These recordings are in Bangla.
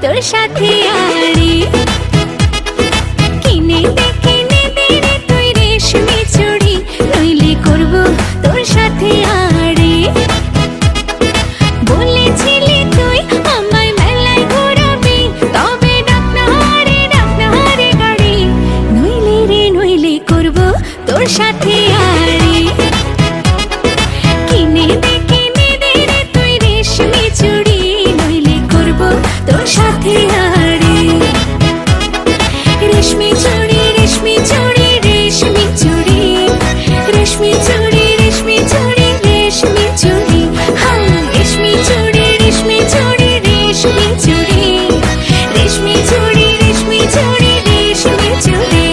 তোর সাথে আড়ি কিনে দে রে তুই রেশমি চুড়ি নইলে করব তোর সাথে আড়ি বলেছিলি তুই আমায় মেলায় ঘোরাবি তবে ডাক না রে গাড়ি নইলে করব তোর সাথে আড়ি কিনে দে রে তুই রেশমি চুড়ি নইলে করব তোর সাথে আড়ি রেশমি চুড়ি রেশমি চুড়ি রেশমি চুড়ি রেশমি চুড়ি রেশমি চুড়ি রেশমি চুড়ি হ্যাঁ রেশমি চুড়ি রেশমি চুড়ি রেশমি চুড়ি রেশমি চুড়ি রেশমি চুড়ি রেশমি চুড়ি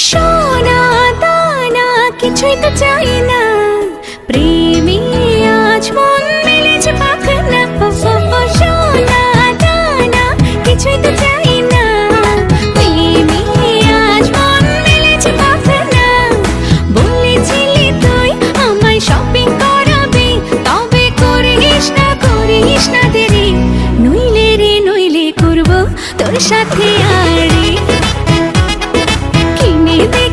সোনা দানা কিছুই তো চাই না প্রেমী আজ মন মেলেছে পাখনা সোনা দানা কিছুই তো চাই না প্রেমী আজ মন মেলেছে পাখনা বলেছিলি তুই আমায় শপিং করাবি তবে করিস না দেরি নইলে করব তোর সাথে আড়ি কিনে দে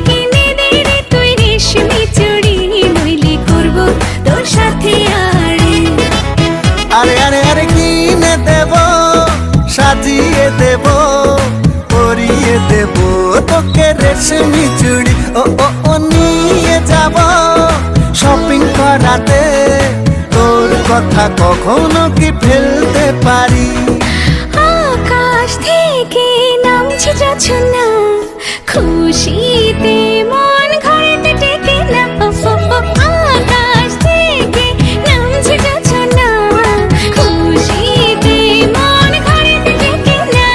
রে তুই রেশমি চুড়ি নইলে করব তোর সাথে আড়ি আরে আরে আরে কিনে দেব সাজিয়ে দেব পরিয়ে দেব তোকে রেশমি চুড়ি ও নিয়ে যাব শপিং করাতে তোর কথা কখনো কি ফেলতে পারি আকাশ থেকে নামছে জোছনা খুশিতে মন ঘরেতে টেকে না আকাশ থেকে নামছে জোছনা খুশিতে মন ঘরেতে টেকে না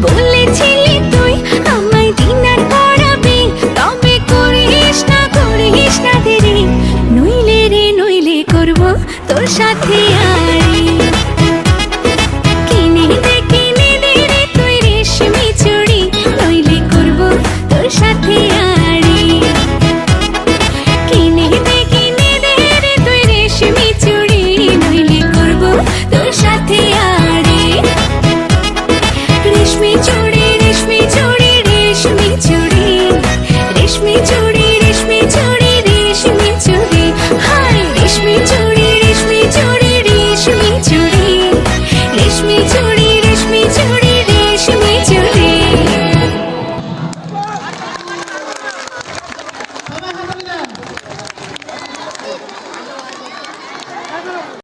বলেছিলি তুই আমায় ডিনার করাবি তবে করিস না দেরি নইলে করব তোর সাথে